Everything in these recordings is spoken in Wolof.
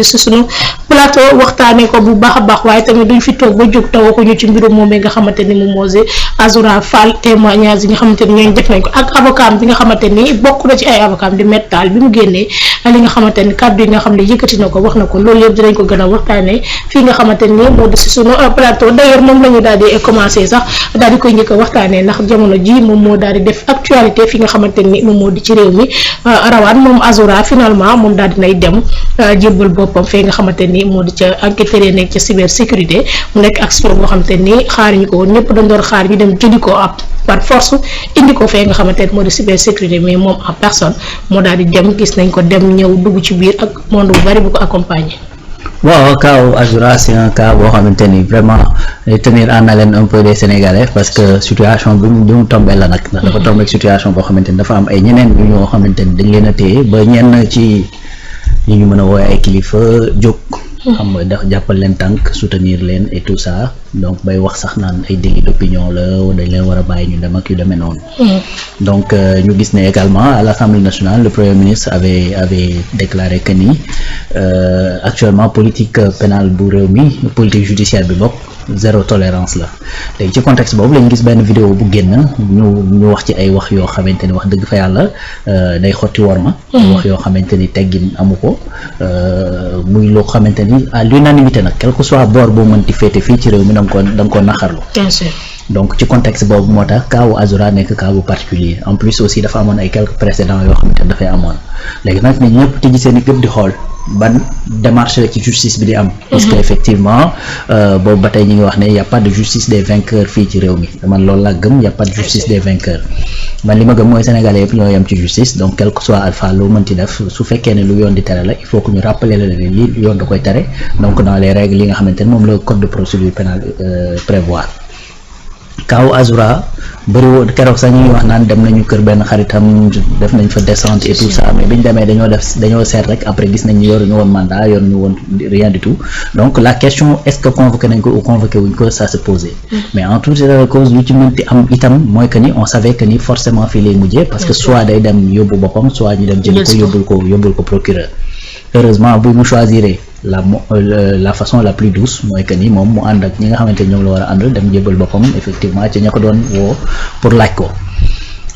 di si sunu plateau waxtaanee ko bu baax a baax waaye tamit duñ fi toog ba jóg taw ko ñu ci mbirum moom nga xamante ni moom moo di Azoura Fall témoignage yi nga xamante ni ñooñu def nañ ko ak avocat bi nga xamante ni bokk na ci ay avocat di méttal bi mu génnee li nga xamante ni kàddu yi nga xam ne yëkkati na ko wax na ko loolu yëpp dinañ ko gën a waxtaanee fii nga xamante ni moo di si sunu plateau d'ailleurs moom la ñu daal di commencé sax daal di koy njëkk a waxtaanee ndax jamono ji moom moo daal di def actualité fi nga xamante ni moom moo di ci réew mi rawaan moom Azoura finalement moom daal dinay dem jébbal boppam fee nga xamante ni moo di ca enquêteur yi nekk ca cybersécurité mu nekk action boo xamante ni xaaruñu ko woon ñëpp dañ doon xaar ñu dem jëli ko ab par force indi ko fee nga xamante ni moo di cybersécurité mais moom en personne moo daal di dem gis nañ ko dem ñëw dugg ci biir ak monde bu bari bu ko accompagner. waaw cas Azoura c'est un cas boo xamante ni vraiment tenir en haleine un peu des Sénégalais parce que situation bi mu tombé la nag ndax dafa tombé situation boo xamante ni dafa am ay ñeneen ñu ñoo xamante ni dañ leen a téye ba ñenn ci ñi ñu mën a woowe ay kilifa jóg xam nga dafa jàppal leen tànk soutenir leen et tout ça donc bay wax sax naan ay délit d'opinion la dañ leen war a bàyyi ñu dem ak yu demee noonu donc ñu gis ne également à l'Assemblée nationale le Premier ministre avait déclaré que ni actuellement politique pénale bu réew mi politique judiciaire bi bokk zéro tolérance la léegi ci contexte boobu lañu gis benn vidéo bu génn ñu wax ci ay wax yoo xamante ni wax dëgg fa yàlla day xotti worma wax yoo xamante ni teggin amu ko muy loo xamante ni à l'unanimité nag quel que soit boor boo mënti féete fii ci réew mi da nga ko naqarlu donc ci contexte boobu moo tax kaawu Azoura nekk cas bu particulier en plus aussi dafa amoon ay quelques précédents yoo xamante ni dafay amoon léegi nag nit ñëpp tijji seen i gët di xool ban démarche la ci justice bi di am parce que effectivement boobu ba tey ñu ngi wax ne y a pas de justice des vainqueurs fii ci réew mi man loolu laa gëm y a pas de justice des vainqueurs man li ma gëm mooy sénégalais yëpp ñoo yem ci justice donc quel que soit alpha loo mënti def su fekkee ne lu yoon di tere la il faut que ñu rappeler la ne lii yoon da koy tere donc dans les règles yi nga xamante ne moom la code de procédure pénale prévoir kaaw Azoura bëri woon keroog sax ñu ngi wax naan dem nañu kër benn xaritam def nañ fa descente et tout ça mais biñ demee dañoo seet rek après gis nañ yoruñu woon mandat yoruñu woon rien du tout donc la question est-ce que convoqué nañ ko ou convoqué wuñ ko ça se posait mais en tout état de cause lu ci mënti am itam mooy que ni on savait que ni forcément fii lay mujjee parce que soit day dem yóbbu boppam soit ñu dem jëli ko yóbbul ko procureur heureusement bu mu choisir la façon la plus douce mooy que ni moom mu ànd ak ñi nga xamante ni ñoom la war a àndal dem jébbal boppam effectivement ci ña ko doon woo pour laaj ko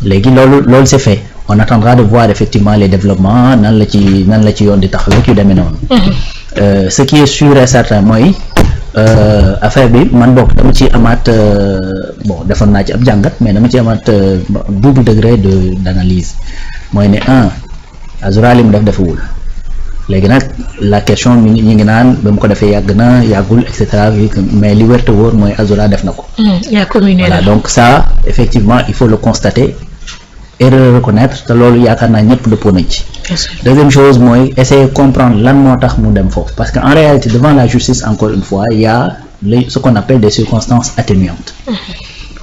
léegi loolu c'est fait on attendra de voir effectivement les développements nan la ci yoon di taxawee yu demee noonu ce qui est sûr et certain mooy affaire bi man bokk dama ci amaat bon defoon naa ci ab jàngat mais dama ci amaat double degré d'analyse mooy ne Azoura li mu def defewul léegi nag la question ñi ngi naan ba mu ko defee yàgg na yàggul et cetera mais li wér te wóor mooy Azoura def na ko voilà donc ça effectivement il faut le constater et le reconnaître te loolu yaakaar naa ñëpp dëppoo nañ ci deuxième chose mooy essayer comprendre lan moo tax mu dem foofu parce que en réalité devant la justice encore une fois il y a ce qu'on appelle des circonstances atténuantes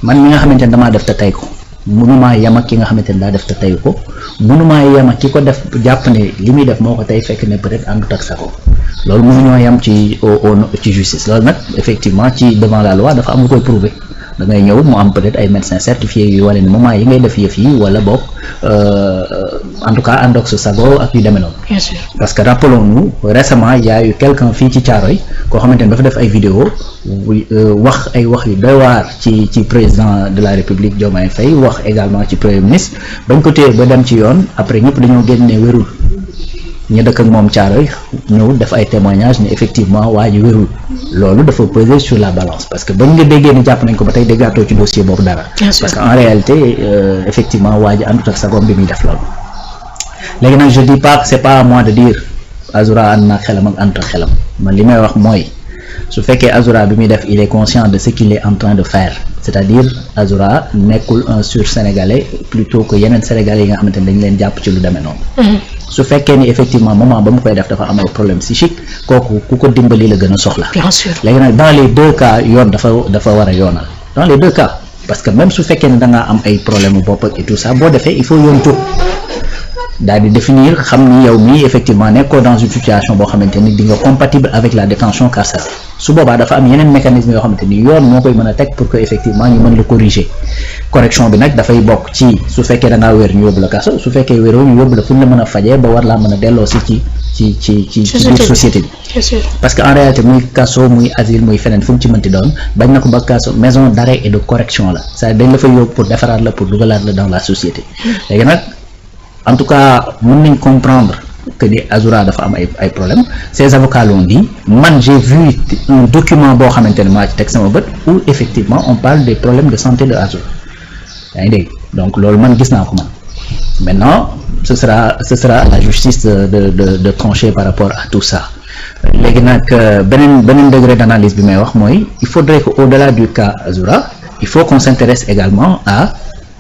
man mi nga xamante ne damaa def te tey ko mënumaa yem ak ki nga xamante ne daa def te tey ko mënumaa yem ak ki ko def jàpp ne li muy def moo ko tey fekk ne peut-être àndut ak sago loolu mënuñoo yem ci justice loolu nag effectivement ci devant la loi dafa am lu koy prouver da ngay ñëw mu am peut-être ay médecins certifiés yu wane ne moment yi ngay def yëf yi wala boog en tout cas àndoog sa sago ak yu demee noonu. Bien sûr. Parce que rappelons-nous récemment il y a eu quelqu'un fii ci Thiaroye koo xamante ne dafa def ay vidéo wax ay wax yu doy waar ci président de la République Diomaye Faye wax également ci premier ministre bañ ko téye ba dem ci yoon après ñëpp dañoo génn ne wérul ñu dëkk ak moom Thiaroye ñëw def ay témoignages ne effectivement waa ji wérul loolu dafa peser sur la balance parce que bañ nga déggee ni jàpp nañ ko ba tey déggaatoo ci dossier boobu dara. Parce que en réalité effectivement waa ji àndut ak sagom bi muy def loolu. léegi nag je dis pas que c'est pas à moi de dire Azoura ànd na xelam ak àndut ak xelam man li may wax mooy su fekkee Azoura bi muy def il est conscient de ce qu'il est en train de faire c'est-à-dire Azoura nekkul un sur-sénégalais plutôt que yeneen sénégalais yi nga xamante ne dañ leen jàpp ci lu demee noonu. su fekkee ni effectivement moment ba mu koy def dafa am ay problème psychique kooku ku ko dimbali la gën a soxla. Bien sûr. léegi nag dans les deux cas yoon dafa war a yoonal dans les deux cas parce que même su fekkee ne da ngaa am ay problème mu bopp et tout ça boo defee il faut yoon jóg daal di définir xam ni yow mii effectivement nekkoo dans une situation boo xamante ni di nga compatible avec la détention carcérale su boobaa dafa am yeneen mécanisme yoo xamante ni yoon moo koy mën a teg pour que effectivement ñu mën la corriger correction bi nag dafay bokk ci su fekkee da ngaa wér ñu yóbbu la kaso su fekkee wéroo ñu yóbbu la fu ñu la mën a fajee ba war laa mën a delloo si ci biir société bi parce que en réalité muy kaso muy asile muy feneen fu mu ci mënti doon bañ na ko ba kaso maison d'arrêt et de correction la c'est dañ la fay yóbbu pour defaraat la pour dugalaat la dans la société léegi nag en tout cas mën nañ comprendre que ni Azoura dafa am ay problèmes ces avocats l'ont dit man j'ai vu un document boo xamante ne maa ci teg sama bët où effectivement on parle des problèmes de santé de Azoura yaa ngi dégg donc loolu man gis naa ko man maintenant ce sera à la justice de trancher par rapport à tout ça léegi nag beneen degré d'analyse bi may wax mooy il faudrait que au-delà du cas Azoura il faut qu'on s'intéresse également à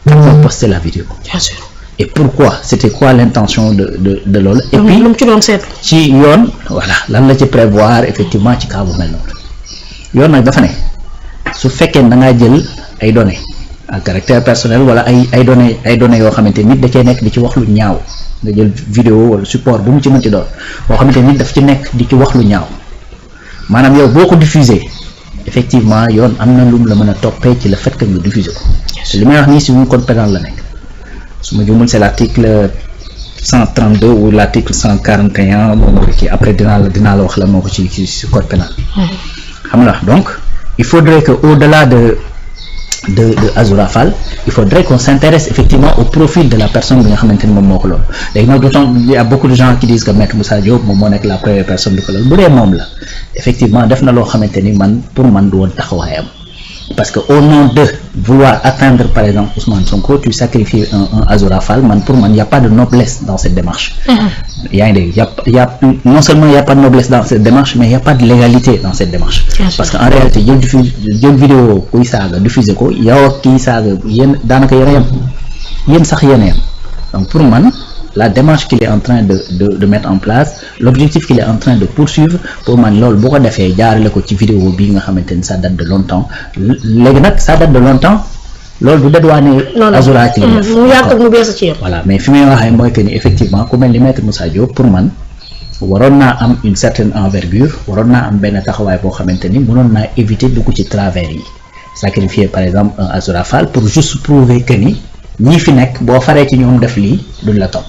pourquoi poster la vidéo. Bien sûr. Et pourquoi c'était quoi l'intention de loolu et puis lu mu ci doon seet ci yoon voilà lan la ci prévoir effectivement ci cas bu mel noonu yoon nag dafa ne su fekkee da ngaa jël ay données à caractère personnel wala ay données yoo xamante nit da cee nekk di ci wax lu ñaaw nga jël vidéo wala support bu mu ci mënti doon boo xamante nit daf ci nekk di ci wax lu ñaaw maanaam yow boo ko diffuser effectivement yoon am na lu mu la mën a toppee ci le fait que nga diffuser ko li may wax nii si suñu code pénal la nekk su ma jumul c'est l'article 132 ou l'article 141 moom moo kii après dinaa la wax la moo ko ci code pénal xam nga donc il faudrait que au-delà de Azoura Fall il faudrait qu'on s'intéresse effectivement au profil de la personne bi nga xamante ni moom moo ko loolu léegi nag d'autant il y a beaucoup de gens qui disent que Maître Moussa Diop moom moo nekk la première personne bi ko loolu bu dee moom la effectivement def na loo xamante ni pour man du woon taxawaayam parce que au nom de vouloir atteindre par exemple Ousmane Sonko tu sacrifies un Azoura Fall pour man y a pas de noblesse dans cette démarche yaa ngi dégg y a non seulement y a pas de noblesse dans cette démarche mais y a pas de légalité dans cette démarche parce que en réalité jël vidéo kuy saaga diffuser ko yow ak kii saaga yéen daanaka yéen a yem yéen sax yéen a yem donc pour man la démarche qu'il est en train de mettre en place l'objectif qu'il est en train de poursuivre pour man loolu boo ko defee jaarale ko ci vidéo bii nga xamante ni ça date de longtemps léegi nag ça date de longtemps loolu du dédouaner Azoura ci mu yàgg mu bees ci voilà mais fi may waxee mooy que ni effectivement ku mel ni Maître Moussa Diop pour man waroon naa am une certaine envergure waroon naa am benn taxawaay boo xamante ni mënoon naa éviter dugg ci travers yi sacrifier par exemple un Azoura Fall pour juste prouver que ni ñii fi nekk boo faree ci ñoom def lii duñ la topp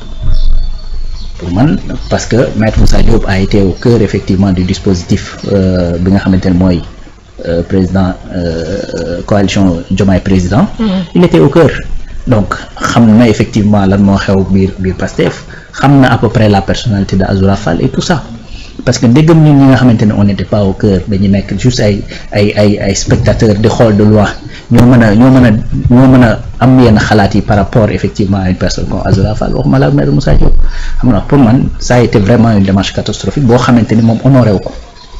pour man parce que Maître Moussa Diop a été au cœur effectivement du dispositif bi nga xamante ne mooy président coalition Diomaye président il était au cœur donc xam na effectivement lan moo xew biir Pastef xam na à peu près la personnalité de Azoura Fall et tout ça parce que ndégam ñun ñi nga xamante ne on n'était pas au cœur dañu nekk juste ay spectateurs di xool de loin ñoo mën a am yenn xalaat yi par rapport effectivement à une personne comme Azoura Fall waxuma la Maître Moussa Diop xam nga pour man ça a été vraiment une démarche catastrophique boo xamante ni moom honoré wu ko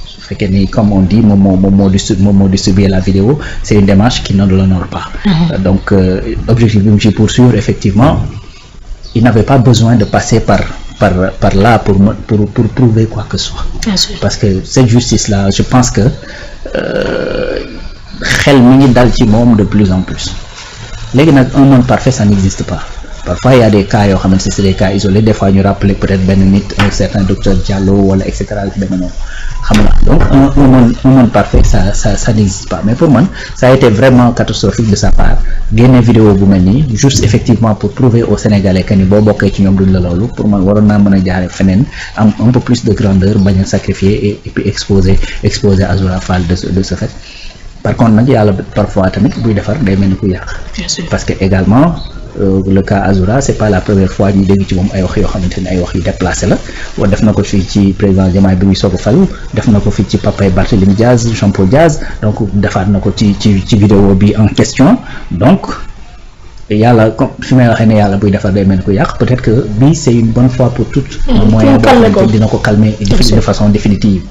su fekkee ni comme on dit moom moo distribuer la vidéo c'est une démarche qui ne l'honore pas donc objectif bi mu ci poursuivre effectivement il n'avait pas besoin de passer par là pour prouver quoi que ce soit parce que cette justice là je pense que xel mi ngi dal ci moom de plus en plus léegi nag un monde parfait ça n'existe pas parfois il y a des cas yoo xamante c'est des cas isolés des fois ñu rappeler peut-être benn nit un certain docteur Diallo wala et cetera demee noonu xam nga donc un monde parfait ça n'existe pas mais pour man ça a été vraiment catastrophique de sa part génne vidéo bu mel nii juste effectivement pour prouver aux Sénégalais que ni boo bokkee ci ñoom duñ la loolu pour man waroon naa mën a jaare feneen am un peu plus de grandeur bañ a sacrifier et puis exposer Azoura Fall de ce fait par contre nag yàlla parfois tamit buy defar day mel ni ku yàq parce que également le cas Azoura c'est pas la première fois ñu dégg ci moom ay wax yoo xamante ne ay wax yu déplacé la wa def na ko fii ci président Diomaye bi muy soog a falu def na ko fii ci papay Barthélémy Diaz Jean-Paul Diaz donc defaat na ko ci vidéo bi en question donc yàlla comme fi may waxee ne yàlla buy defar day mel ni ku yàq peut-être que bii c'est une bonne fois pour toutes un moyen boo xamante dina ko calmer de façon définitive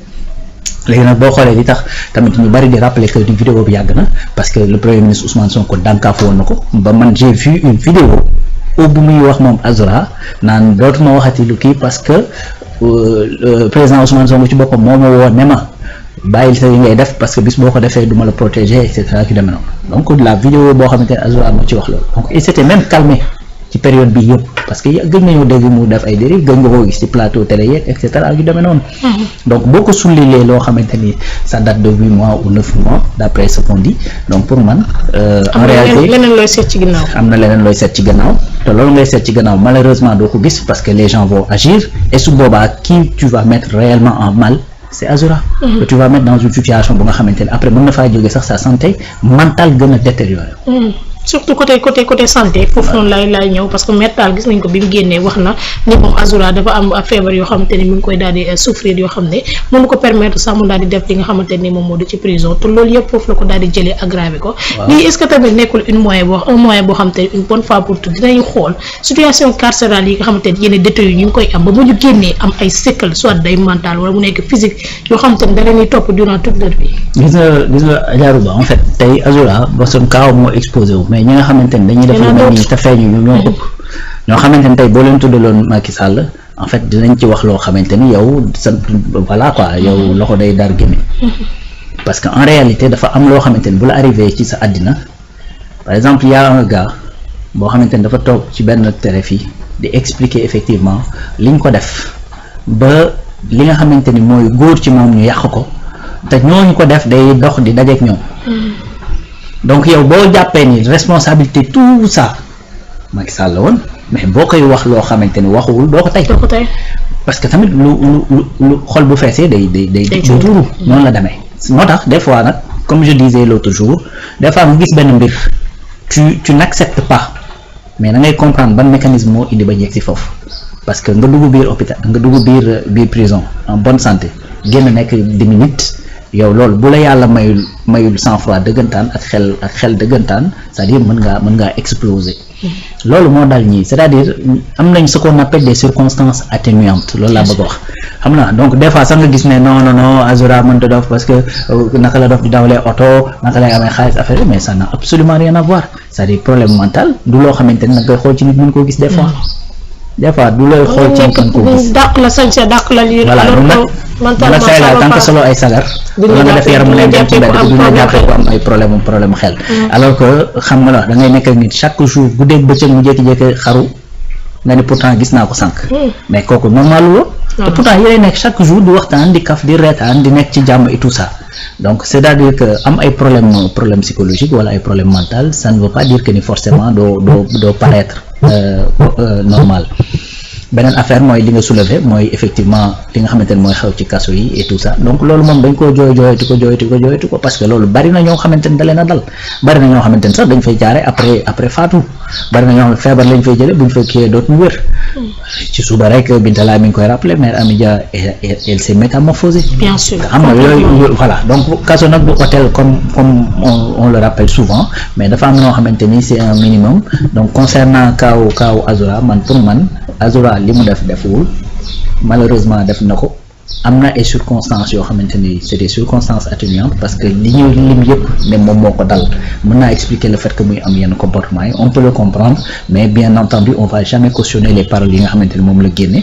léegi nag boo xoolee li tax tamit ñu bari di rappeler que di vidéo bi yàgg na parce que le premier ministre Ousmane Sonko dànkaafu woon na ko ba man j'ai vu une vidéo bu muy wax moom Azoura naan dootuma waxati lu kii parce que président Ousmane Sonko ci boppam moo ma woo ne ma bàyyil sa yi ngay def parce que bis boo ko defee du ma la protéger et cetera ki demee noonu donc la vidéo boo xamante ne Azoura moo ci wax loolu donc il s'était même calmé ci période bi yëpp parce que gën nañoo dégg mu def ay dérives gën nga koo gis ci plateau télé yeeg et cetera yu demee noonu. donc boo ko sullilee loo xamante ni ça date de 8 mois ou 9 mois d'après ce qu'on dit donc pour man. En réalité leneen looy seet ci ginnaaw. am na leneen looy seet ci gannaaw te loolu ngay seet ci gannaaw malheureusement doo ko gis parce que les gens vont agir et su boobaa qui tu vas mettre réellement en mal c'est Azoura. que tu vas mettre dans une situation bu nga xamante ne après mën na faa jógee sax sa santé mentale gën a détérioré. surtout côté santé foofu noonu laay ñëw parce que métal gis nañ ko bi mu génnee wax na ni moom Azoura dafa am feebar yoo xamante ni mi ngi koy daal di souffrir yoo xam ne mënu ko permettre sax mu daal di def li nga xamante ni moom moo di ci prison te loolu yëpp foofu la ko daal di jëlee aggravé ko. lii est-ce que tamit nekkul un moyen boo xamante ni une bonne fois pour tout dinañu xool situation carcérale yi nga xamante ni yenn détenus yi ñu ngi koy am ba bu ñu génnee am ay séquelles soit day mental wala mu nekk physique yoo xamante ni da leen di topp durant toute leur vie. gis nga Adja Rouba en fait tey Azoura ba son cas moo exposé wu mais ñi nga xamante ni dañuy def lu mel nii te feeñu ñu ñoo ëpp ñoo xamante ni tey boo leen tuddaloon Macky Sall en fait dinañ ci wax loo xamante ni yow sa voilà quoi yow loxo day dar gémmiñ parce que en réalité dafa am loo xamante ni bu la arrivé ci sa àddina par exemple y a un gars boo xamante ni dafa toog ci benn télé fii di expliquer effectivement liñ ko def ba li nga xamante ni mooy góor ci moom ñu yàq ko te ñooñu ko def day dox di dajeek ñoom donc yow boo jàppee ni responsabilité tout ça Macky Sall la woon mais boo koy wax loo xamante ni waxuwul doo ko tey parce que tamit lu xol bu feesee day tuuru noonu la demee moo tax des fois nag comme je disais l'autre jour des fois nga gis benn mbir tu n'acceptes pas mais da ngay comprendre ban mécanisme moo indi ba yegg ci foofu parce que nga dugg biir hôpital nga dugg biir prison en bonne santé génn nekk 10 minutes yow loolu bu la yàlla mayul sang-froid dëggantaan ak xel dëggantaan c'est-à-dire mën ngaa exploser loolu moo dal ñii c'est-à-dire am nañ ce qu'on appelle des circonstances atténuantes loolu laa bëgg a wax xam naa donc des fois sax nga gis ne non Azoura mënta dof parce que naka la dof di dawalee oto naka lay amee xaalis affaire mais ça n'a absolument rien à voir c'est-à-dire problème mental du loo xamante ni nag koy xool ci nit mën koo gis des fois du lay xool ci nit mën koo gis dàq la sañse dàq la lii la say la tant que solo ay sagar wala nga def yaram leen dem ci mbedd bi duñ la jàppee ko am ay problème xel alors que xam nga la da ngay nekk ak nit chaque jour guddeeg bëccëg mu jékki-jékki xaru nga ni pourtant gis naa ko sànq mais kooku normal woo te pourtant yéen nekk chaque jour di waxtaan di kaf di reetaan di nekk ci jàmm et tout ça donc c'est-à-dire que am ay problème psychologique wala ay problème mental ça ne veut pas dire que ni forcément doo paraître normal beneen affaire mooy li nga soulever mooy effectivement li nga xamante ne mooy xew ci kaso yi et tout ça donc loolu moom dañ koo jooytu ko parce que loolu bari na ñoo xamante ne da leen a dal bari na ñoo xamante ne sax dañ fay jaare après faatu bari na ñoo xam ne feebar lañ fay jële buñ fekkee dootuñu wér ci suba rek Bintala mi ngi koy rappeler mère Amidia elle s'est métamorphosée bien sûr xam nga yooyu voilà donc kaso nag du hôtel comme on le rappelle souvent mais dafa am noo xamante ni c'est un minimum donc concernant kaaw Azoura pour man Azoura li mu deful malheureusement def na ko am na ay circonstances yoo xamante ni c'est des circonstances atténuantes parce que li ñu lim yëpp ne moom moo ko dal mën naa expliquer le fait que muy am yenn comportement yi on peut le comprendre mais bien entendu on va jamais cautionner les paroles yi nga xamante ni moom la génne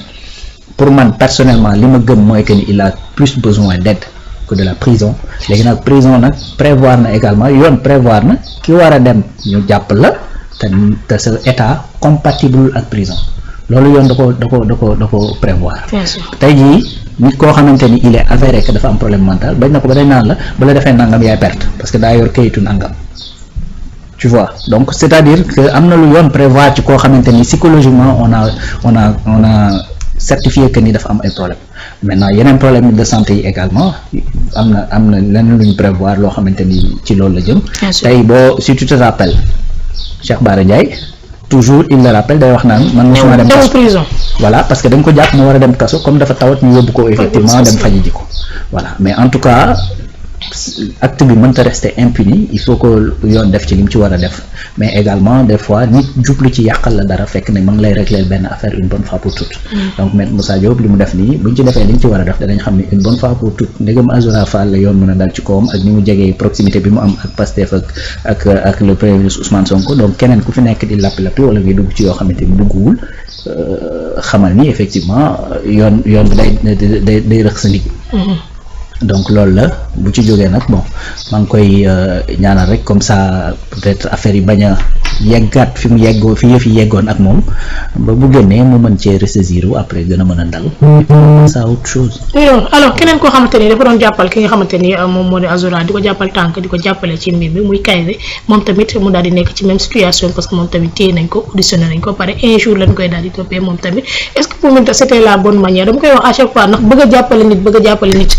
pour man personnellement li ma gëm mooy que ni il a plus besoin d'aide que de la prison léegi nag prison nag prévoir na également yoon prévoir na ki war a dem ñu jàpp la te sa état compatible ak prison loolu yoon da ko prévoir tey jii nit koo xamante ni il est avéré que dafa am problème mental bañ na ko ba dañ naan la ba la defee nangam yaay perte parce que daa yor kayitu nangam tu vois donc c'est-à-dire que am na lu yoon prévoir ci koo xamante ni psychologiquement on a certifié que ni dafa am ay problème maintenant yeneen problème de santé yi également am na leneen lu ñu prévoir loo xamante ni ci loolu la jëm tey boo si tu te rappelles Cheikh Bara Ndiaye toujours il le rappelle day wax naan man mosuma dem prison voilà parce que dañ ko jàpp mu war a dem kaso comme dafa tawat ñu yóbbu ko effectivement dem faji ji ko voilà mais en tout cas acte bi mënta rester impuni il faut que yoon def ci li mu ci war a def mais également des fois nit jublu ci yàqal la dara fekk ne ma ngi lay régler benn affaire une bonne fois pour toutes donc Maître Moussa Diop li mu def nii buñ ci defee li ñu ci war a def danañ xam ne une bonne fois pour toutes ndegam Azoura Fall la yoon mën a dal ci kawam ak ni mu jegee proximité bi mu am ak Pastef ak le premier ministre Ousmane Sonko donc keneen ku fi nekk di lappi wala ngay dugg ci yoo xamante ni dugguwul xamal ni effectivement yoon bi day rëq sa ndig donc loolu la bu ci jógee nag bon maa ngi koy ñaanal rek comme ça peut-être affaire yi bañ a yeggaat fi mu yeggoo fi yëf yi yeggoon ak moom ba bu génnee mu mën cee ressaisir après gën a mën a dal ça autre chose. alors keneen koo xamante ni dafa doon jàppal ki nga xamante ni moom moo di Azoura di ko jàppal tànk di ko jàppale ci mbir bi muy Kayre moom tamit mu daal di nekk ci même situation parce que moom tamit téye nañ ko auditionné nañ ko pare un jour lañ koy daal di toppee moom tamit est-ce que pour moi c'était la bonne manière dama koy wax à chaque fois ndax bëgg a jàppale nit